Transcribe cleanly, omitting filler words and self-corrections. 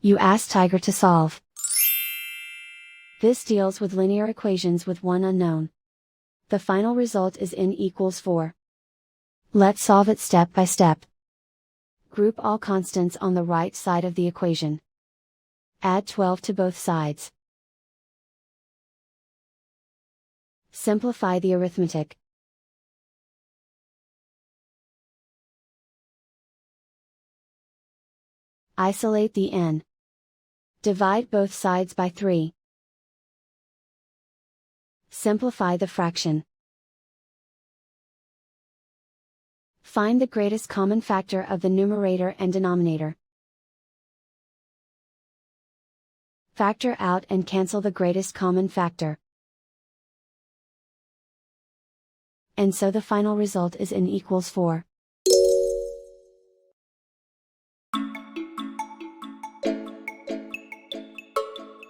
You ask Tiger to solve. This deals with linear equations with one unknown. The final result is n equals 4. Let's solve it step by step. Group all constants on the right side of the equation. Add 12 to both sides. Simplify the arithmetic. Isolate the n. Divide both sides by 3. Simplify the fraction. Find the greatest common factor of the numerator and denominator. Factor out and cancel the greatest common factor. And so the final result is n equals 4.